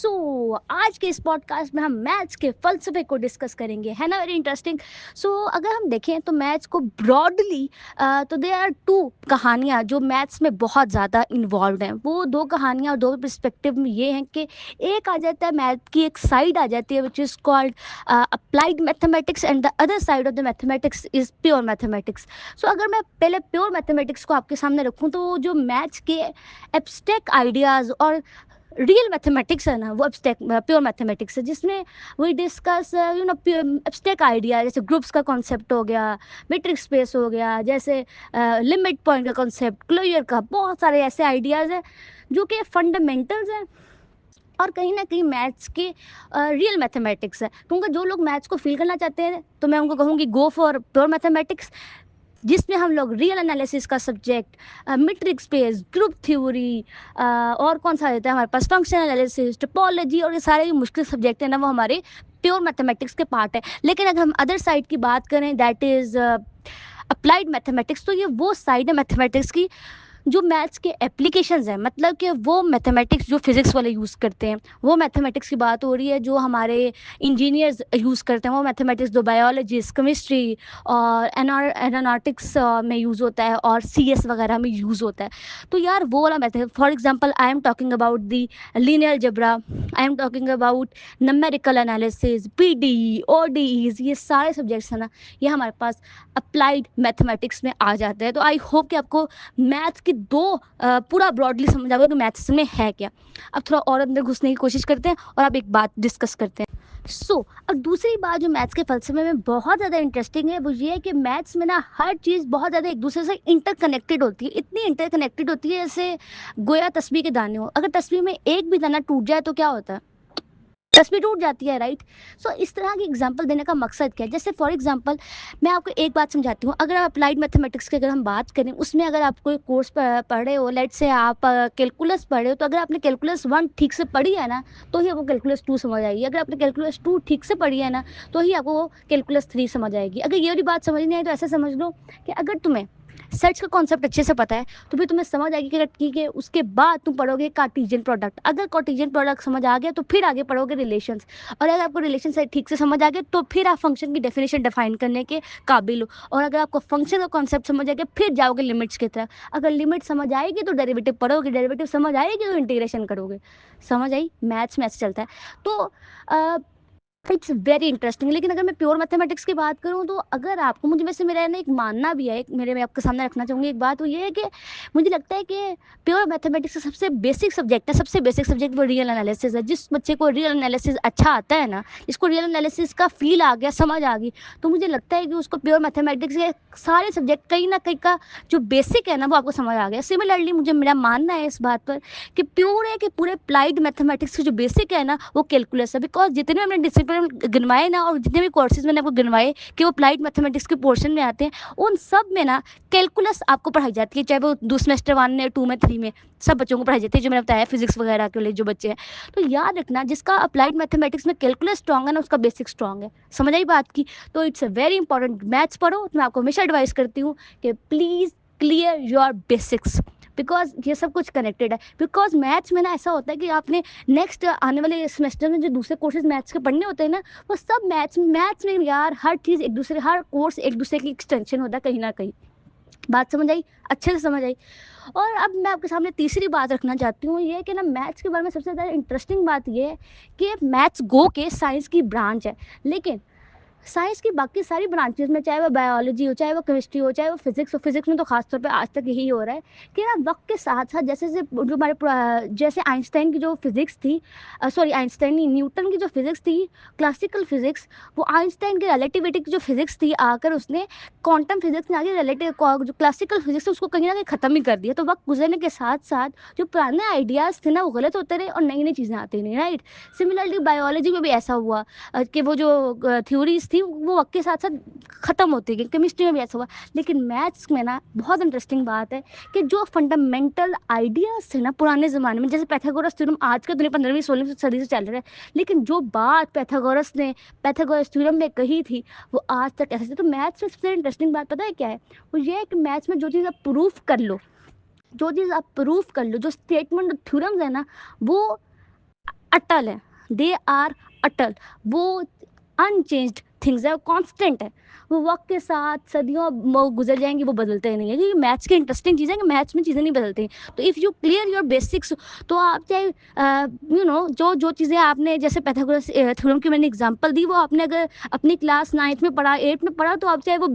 आज के इस पॉडकास्ट में हम मैथ्स के फ़लसफ़े को डिस्कस करेंगे, है ना? Very interesting. अगर हम देखें तो मैथ्स को ब्रॉडली तो देयर आर 2 कहानियाँ जो मैथ्स में बहुत ज़्यादा इन्वॉल्व्ड हैं। वो 2 कहानियाँ और 2 पर्सपेक्टिव में ये हैं कि एक आ जाता है मैथ की एक साइड आ जाती है which is called applied mathematics and the other side of the mathematics is pure mathematics. अगर मैं पहले प्योर मैथमेटिक्स को आपके सामने रखूँ तो जो मैथ्स के एब्स्ट्रैक्ट आइडियाज़ और रियल मैथमेटिक्स है ना, वो एब्स्ट्रैक्ट प्योर मैथमेटिक्स है, जिसमें वी डिस्कस एब्स्ट्रैक्ट आइडिया, जैसे ग्रुप्स का कॉन्सेप्ट हो गया, मैट्रिक्स स्पेस हो गया, जैसे लिमिट पॉइंट का कॉन्सेप्ट, क्लोजर का, बहुत सारे ऐसे आइडियाज़ हैं जो कि फंडामेंटल्स हैं और कहीं ना कहीं मैथ्स के रियल मैथमेटिक्स है। क्योंकि जो लोग मैथ्स को फील करना चाहते हैं तो मैं उनको कहूँगी गो फॉर प्योर मैथमेटिक्स, जिसमें हम लोग रियल एनालिसिस का subject, matrix space, group theory, और कौन सा रहता है हमारे पास, फंक्शन एनालिसिस, टोपोलॉजी, और ये सारे जो मुश्किल सब्जेक्ट है ना, वो हमारे प्योर मैथमेटिक्स के पार्ट है। लेकिन अगर हम अदर साइड की बात करें, दैट इज़ अप्लाइड मैथमेटिक्स, तो ये वो साइड है मैथमेटिक्स की जो मैथ्स के एप्लीकेशंस हैं, मतलब कि वो मैथमेटिक्स जो फिजिक्स वाले यूज़ करते हैं, वो मैथमेटिक्स की बात हो रही है जो हमारे इंजीनियर्स यूज़ करते हैं, वो मैथमेटिक्स जो बायोलॉजिस्ट, केमिस्ट्री और एरोनॉटिक्स में यूज़ होता है और सीएस वगैरह में यूज़ होता है। तो यार वो वाला method, for example I am talking about the linear algebra, I am talking about numerical analysis, PD, ODEs, ये सारे सब्जेक्ट्स हैं ना, ये हमारे पास अप्लाइड मैथमेटिक्स में आ जाते हैं। तो आई होप कि आपको मैथ्स की पूरा ब्रॉडली समझ आ गया कि मैथ्स में है क्या। अब थोड़ा और अंदर घुसने की कोशिश करते हैं और अब एक बात डिस्कस करते हैं। अब दूसरी बात जो मैथ्स के फ़लसफ़े में बहुत ज़्यादा इंटरेस्टिंग है, वो ये है कि मैथ्स में ना हर चीज़ बहुत ज़्यादा एक दूसरे से इंटरकनेक्टेड होती है। इतनी इंटरकनेक्टेड होती है जैसे गोया तस्बीह के दाने हों। अगर तस्बीह में एक भी दाना टूट जाए तो क्या होता है? तस्वीर टूट जाती है, राइट? इस तरह की एग्जांपल देने का मकसद क्या है? जैसे फॉर एग्जांपल मैं आपको एक बात समझाती हूँ। अगर आप अप्लाइड मैथमेटिक्स की अगर हम बात करें, उसमें अगर आप कोई कोर्स पढ़ रहे हो, लेट्स से आप कैलकुलस पढ़ रहे हो, तो अगर आपने कैलकुलस 1 ठीक से पढ़ी है ना, तो ही आपको कैलकुलस 2 समझ आएगी। अगर आपने कैलकुलस 2 ठीक से पढ़ी है ना, तो ही आपको कैलकुलस 3 समझ आएगी। अगर ये वाली बात समझ नहीं आई तो ऐसे समझ लो कि अगर तुम्हें सर्च का कॉन्सेप्ट अच्छे से पता है, तो फिर तुम्हें समझ आएगी कि ठीक है, उसके बाद तुम पढ़ोगे कार्टेशियन प्रोडक्ट। अगर कार्टेशियन प्रोडक्ट समझ आ गया तो फिर आगे पढ़ोगे रिलेशंस, और अगर आपको रिलेशन से ठीक से समझ आ गया तो फिर आप फंक्शन की डेफिनेशन डिफाइन करने के काबिल हो, और अगर आपको फंक्शन का कॉन्सेप्ट समझ आ गया फिर जाओगे लिमिट्स की तरफ। अगर लिमिट समझ आएगी तो डेरिवेटिव पढ़ोगे, डेरिवेटिव समझ आएगी तो इंटीग्रेशन करोगे। समझ आई? मैथ्स मैथ्स चलता है। तो इट्स वेरी इंटरेस्टिंग। लेकिन अगर मैं प्योर मैथमेटिक्स की बात करूँ, तो अगर आपको, मुझे वैसे मेरा ना एक मानना भी है, एक मेरे मैं आपके सामने रखना चाहूँगी एक बात, वो ये है कि मुझे लगता है कि प्योर मैथमेटिक्स का सबसे बेसिक सब्जेक्ट है, सबसे बेसिक सब्जेक्ट वो रियल एनालिसिस है। जिस बच्चे को रियल एनालिसिस अच्छा आता है ना, जिसको रियल एनालिसिस का फील आ गया, समझ आ गई, तो मुझे लगता है कि उसको प्योर मैथमेटिक्स के सारे सब्जेक्ट कहीं ना कहीं का जो बेसिक है ना, वो आपको समझ आ गया। सिमिलरली मुझे मेरा मानना है इस बात पर कि पूरे अप्लाइड मैथमेटिक्स के जो बेसिक है ना, वो कैलकुलस है। बिकॉज जितने भी हमने डिसिप्लिन गिनवाए ना, और जितने भी कोर्सेज मैंने आपको गिनवाए कि वो अप्लाइड मैथमेटिक्स के पोर्शन में आते हैं, उन सब में ना कैलकुलस आपको पढ़ाई जाती है, चाहे वो सेमेस्टर 1 में, 2 में, 3 में, सब बच्चों को पढ़ाई जाती है, जो मैंने बताया फिजिक्स वगैरह के लिए जो बच्चे हैं। तो याद रखना, जिसका अप्लाइड मैथमेटिक्स में कैलकुलस स्ट्रॉन्ग है ना, उसका बेसिक स्ट्रॉन्ग है। समझ आई बात की? तो it's a very important. Maths पढ़ो तो मैं आपको हमेशा एडवाइस करती हूँ कि please clear your basics, because ये सब कुछ कनेक्टेड है। बिकॉज मैथ्स में ना ऐसा होता है कि आपने नेक्स्ट आने वाले सेमेस्टर में जो दूसरे कोर्सेज मैथ्स के पढ़ने होते हैं ना, वो सब मैथ्स में यार, हर चीज़ एक दूसरे, हर कोर्स एक दूसरे की एक्सटेंशन होता है कहीं ना कहीं। बात समझ आई? अच्छे से समझ आई? और अब मैं आपके सामने तीसरी बात रखना चाहती हूँ, ये कि ना मैथ्स के बारे में सबसे ज़्यादा इंटरेस्टिंग बात ये है कि मैथ्स गो के साइंस की ब्रांच है। लेकिन साइंस की बाकी सारी ब्रांचेस में, चाहे वो बायोलॉजी हो, चाहे वो केमिस्ट्री हो, चाहे वो फिजिक्स हो, फिजिक्स में तो खासतौर पे आज तक यही हो रहा है कि ना वक्त के साथ साथ जैसे जैसे जो हमारे जैसे आइंस्टाइन की जो फिजिक्स थी, सॉरी आइंस्टाइन नहीं, न्यूटन की जो फिजिक्स थी, क्लासिकल फिजिक्स, वो आइंस्टाइन की रिलेटिविटी की जो फिजिक्स थी, आकर उसने क्वांटम फिजिक्स में आगे रिलेटिव जो क्लासिकल फिजिक्स है उसको कहीं ना कहीं ख़त्म ही कर दिया। तो वक्त गुजरने के साथ साथ जो पुराने आइडियाज़ थे ना, वो गलत होते रहे और नई नई चीज़ें आती रही, राइट? सिमिलरली बायोलॉजी में भी ऐसा हुआ कि वो जो थ्योरीज थी वो वक्त के साथ साथ ख़त्म होती गई। केमिस्ट्री में भी ऐसा हुआ। लेकिन मैथ्स में ना बहुत इंटरेस्टिंग बात है कि जो फंडामेंटल आइडियाज़ थे ना पुराने ज़माने में, जैसे पैथागोरस थ्योरम आज का तो नहीं, 15वीं 16वीं सदी से चल रहा है, लेकिन जो बात पैथागोरस थ्योरम में कही थी, वो आज तक ऐसे थी। तो मैथ्स में सबसे इंटरेस्टिंग बात पता है क्या है? वो ये है कि मैथ्स में जो चीज़ आप प्रूफ कर लो, जो चीज़ आप प्रूफ कर लो, जो स्टेटमेंट थ्योरम्स है ना, वो अटल है, दे आर अटल, वो अनचेंज्ड थिंग्स है, कांस्टेंट है, वो वक्त के साथ सदियों वो गुजर जाएंगी, वो बदलते ही नहीं है। क्योंकि मैथ्स की इंटरेस्टिंग चीज़ है कि मैथ्स में चीज़ें नहीं बदलती। तो if you clear your basics, तो आप चाहे यू नो जो जो चीज़ें आपने जैसे पैथागोरस थ्योरम की मैंने एग्जांपल दी, वो आपने अगर अपनी क्लास 9th में पढ़ा, 8th में पढ़ा, तो आप चाहे वो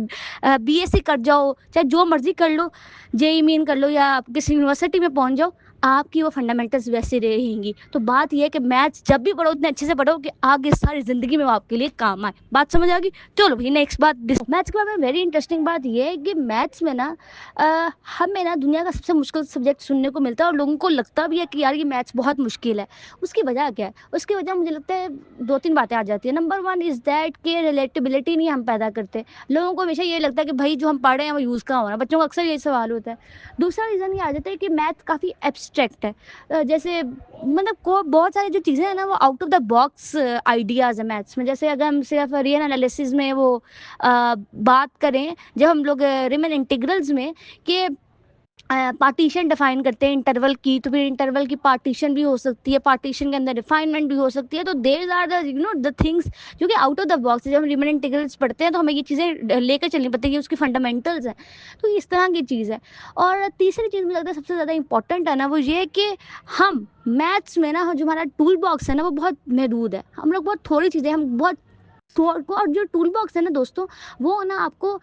बीएससी कर जाओ, चाहे जो मर्जी कर लो, जेई मेन कर लो, या आप किसी यूनिवर्सिटी में पहुंच जाओ, आपकी वो फंडामेंटल्स वैसे रहेंगी। तो बात ये है कि मैथ्स जब भी पढ़ो, उतने अच्छे से पढ़ो कि आगे सारी ज़िंदगी में वो आपके लिए काम आए। बात समझ आ गई? चलो भाई नेक्स्ट बात। मैथ्स के बारे में वेरी इंटरेस्टिंग बात ये है कि मैथ्स में ना हमें ना दुनिया का सबसे मुश्किल सब्जेक्ट सुनने को मिलता है, और लोगों को लगता भी है कि यार ये मैथ्स बहुत मुश्किल है। उसकी वजह क्या है? उसकी वजह मुझे लगता है 2-3 बातें आ जाती है। नंबर 1 इज़ दैट कि रिलेटेबिलिटी नहीं हम पैदा करते। लोगों को हमेशा ये लगता है कि भाई जो हम पढ़ रहे हैं वो यूज़ कहाँ हो रहा है? बच्चों का अक्सर यही सवाल होता है। दूसरा रीज़न ये आ जाता है कि मैथ काफ़ी एब्स्ट्रैक्ट है। जैसे मतलब को बहुत सारी जो चीज़ें हैं ना, वो out of the box ideas है मैथ्स में। जैसे अगर हम सिर्फ रियल एनालिसिस में वो बात करें, जब हम लोग रिमेन इंटीग्रल्स में कि पार्टीशन डिफाइन करते हैं इंटरवल की, तो फिर इंटरवल की पार्टीशन भी हो सकती है, पार्टीशन के अंदर रिफाइनमेंट भी हो सकती है। तो there are the the things जो कि आउट ऑफ द बॉक्स है। जब हम रिमेन इंटीग्रल्स पढ़ते हैं तो हमें ये चीज़ें लेकर चलनी पड़ती है, ये उसकी फंडामेंटल्स हैं। तो इस तरह की चीज़ है। और तीसरी चीज़ मुझे लगता है सबसे ज़्यादा इंपॉर्टेंट है ना, वो ये है कि हम मैथ्स में ना जो हमारा टूल बॉक्स है ना, वो बहुत महदूद है। हम लोग बहुत थोड़ी चीज़ें, हम बहुत और जो टूल बॉक्स है ना दोस्तों, वो ना आपको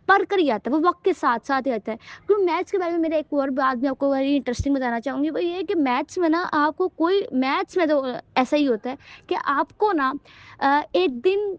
पढ़ कर ही आता है, वो वक्त के साथ साथ ही आता है। तो मैथ्स के बारे में मेरा एक और बात मैं आपको वेरी इंटरेस्टिंग बताना चाहूँगी, वो ये है कि मैथ्स में ना आपको कोई मैथ्स में तो ऐसा ही होता है कि आपको ना एक दिन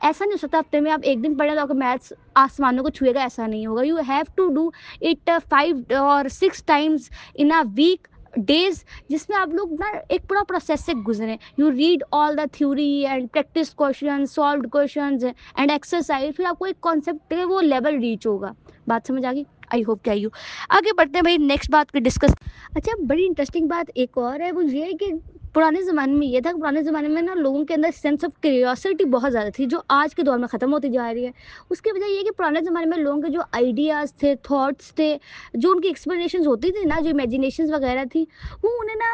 ऐसा नहीं हो सकता हफ्ते में आप एक दिन पढ़ें तो आपका मैथ्स आसमानों को छुएगा, ऐसा नहीं होगा। You have to do it 5 और 6 times in a week days, जिसमें आप लोग ना एक पूरा प्रोसेस से गुजरें। You read all the theory and practice question, solve questions and exercise, फिर आपको एक कॉन्सेप्ट के वो लेवल रीच होगा। बात समझ आ गई? आई होप कि आई हो। आगे बढ़ते हैं भाई नेक्स्ट बात पे डिस्कस। अच्छा, बड़ी इंटरेस्टिंग बात एक और है, वो ये है कि पुराने ज़माने में ये था कि पुराने ज़माने में ना लोगों के अंदर सेंस ऑफ क्यूरियोसिटी बहुत ज़्यादा थी, जो आज के दौर में ख़त्म होती जा रही है। उसकी वजह ये है कि पुराने ज़माने में लोगों के जो आइडियाज़ थे, थॉट्स थे, जो उनकी एक्सप्लेनेशंस होती थी ना, जो इमेजिनेशंस वगैरह थी, वो उन्हें ना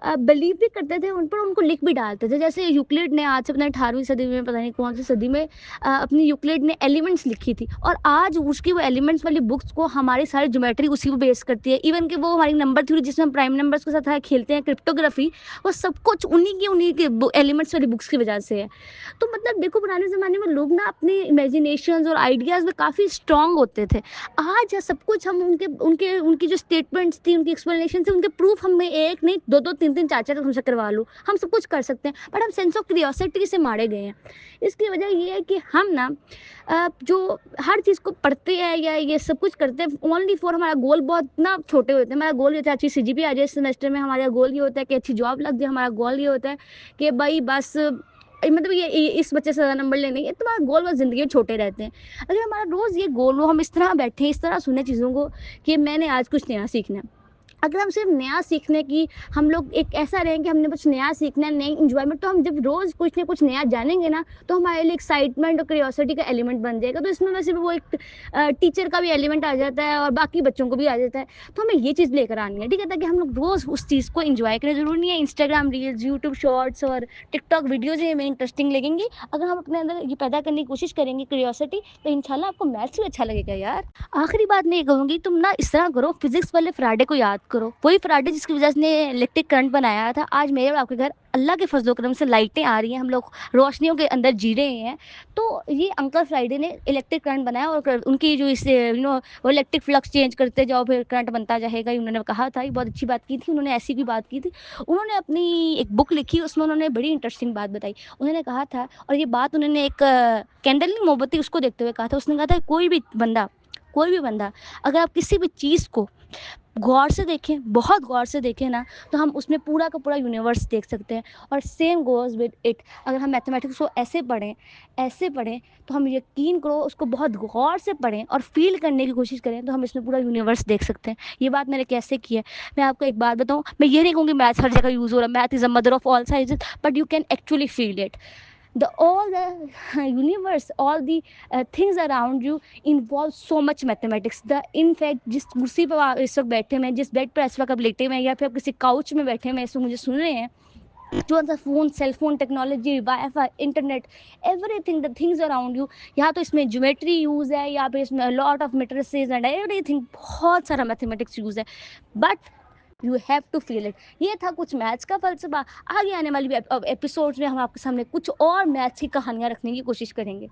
बिलीव भी करते थे उन पर, उनको लिख भी डालते थे। जैसे यूक्लिड ने आज से अपने 18वीं सदी में, पता नहीं कौन सी सदी में, अपनी यूक्लिड ने एलिमेंट्स लिखी थी, और आज उसकी वो एलिमेंट्स वाली बुक्स को हमारी सारी ज्योमेट्री उसी पे बेस करती है। इवन कि वो हमारी नंबर थ्योरी जिसमें हम प्राइम नंबर्स के साथ खेलते हैं, क्रिप्टोग्राफी, वो सब कुछ उन्हीं के एलिमेंट्स वाली बुक्स की वजह से है। तो मतलब देखो, पुराने ज़माने में लोग ना अपने इमेजिनेशंस और आइडियाज़ में काफ़ी स्ट्रांग होते थे। आज सब कुछ हम उनके उनके उनकी जो स्टेटमेंट्स थी, उनकी एक्सप्लेनेशन थी, उनके प्रूफ हमें एक नहीं, 2-2 3-3 4-4 हमसे करवा लो, हम सब कुछ कर सकते हैं, बट हम सेंस ऑफ क्यूरियोसिटी से मारे गए हैं। इसकी वजह ये है कि हम ना जो हर चीज़ को पढ़ते हैं या ये सब कुछ करते हैं ओनली फॉर, हमारा गोल बहुत ना छोटे होते हैं। हमारा गोल ये होता है अच्छी सीजीपीए आ जाए इस सेमेस्टर में, हमारा गोल ये होता है कि अच्छी जॉब लग जाए, हमारा गोल ये होता है कि भाई बस मतलब ये इस बच्चे से ज़्यादा नंबर लेने हैं। तुम्हारा गोल बस ज़िंदगी में छोटे रहते हैं। अगर हमारा रोज़ ये गोल हो, हम इस तरह बैठे, इस तरह सुने चीज़ों को कि मैंने आज कुछ नया सीखना है। अगर हम सिर्फ नया सीखने की, हम लोग एक ऐसा रहें कि हमने कुछ नया सीखना है, नई एंजॉयमेंट, तो हम जब रोज़ कुछ ना कुछ नया जानेंगे ना, तो हमारे लिए एक्साइटमेंट और क्यूरियोसिटी का एलिमेंट बन जाएगा। तो इसमें वैसे भी वो एक टीचर का भी एलिमेंट आ जाता है और बाकी बच्चों को भी आ जाता है। तो हमें ये चीज़ लेकर आनी है, ठीक है? ताकि हम लोग रोज़ उस चीज़ को एंजॉय करें। ज़रूरी नहीं है इंस्टाग्राम रील्स, यूट्यूब शॉर्ट्स और टिकटॉक वीडियोज़ ही हमें इंटरेस्टिंग लगेंगी। अगर हम अपने अंदर ये पैदा करने की कोशिश करेंगे क्यूरियोसिटी, तो इंशाल्लाह आपको मैथ्स भी अच्छा लगेगा यार। आखिरी बात मैं ये कहूँगी, तुम ना इस तरह करो, फिजिक्स वाले फ्राइडे को याद करो। वही फ्राइडे जिसकी वजह से ने इलेक्ट्रिक करंट बनाया था। आज मेरे और आपके घर अल्लाह के फजलो करम से लाइटें आ रही हैं, हम लोग रोशनियों के अंदर जी रहे हैं। तो ये अंकल फ्राइडे ने इलेक्ट्रिक करंट बनाया, और उनकी जो इस वो इलेक्ट्रिक फ्लक्स चेंज करते जाओ फिर करंट बनता जाएगा, ये उन्होंने कहा था। ये बहुत अच्छी बात की थी उन्होंने, ऐसी भी बात की थी। उन्होंने अपनी एक बुक लिखी, उसमें उन्होंने बड़ी इंटरेस्टिंग बात बताई। उन्होंने कहा था, और ये बात उन्होंने एक कैंडल नहीं, मोमबत्ती, उसको देखते हुए कहा था। उसने कहा था कोई भी बंदा अगर आप किसी भी चीज़ को गौर से देखें, बहुत गौर से देखें ना, तो हम उसमें पूरा का पूरा यूनिवर्स देख सकते हैं। और सेम गोज़ विद इट, अगर हम मैथमेटिक्स को ऐसे पढ़ें, तो हम यकीन करो उसको बहुत गौर से पढ़ें और फ़ील करने की कोशिश करें, तो हम इसमें पूरा यूनिवर्स देख सकते हैं। ये बात मैंने कैसे की है, मैं आपको एक बात बताऊँ, मैं ये नहीं कहूँगी मैथ हर जगह यूज़ हो रहा है, math is a mother of all sciences, but you can actually feel it. the all the universe, all the things around you involve so much mathematics. The in fact जिस कुर्सी पे आप इस वक्त बैठे हुए हैं, जिस बेड पर इस वक्त आप लेटे हुए हैं, या फिर आप किसी काउच में बैठे हुए हैं, इस वक्त मुझे सुन रहे हैं, जो the phone, cell phone technology, wifi, internet, everything, the things around you, या तो इसमें ज्योमेट्री यूज है, या फिर इसमें lot of matrices and everything, बहुत सारा मैथमेटिक्स यूज है, but you have to feel it. ये था कुछ मैथ्स का फलसफा। आगे आने वाली एपिसोड्स में हम आपके सामने कुछ और मैथ्स की कहानियां रखने की कोशिश करेंगे।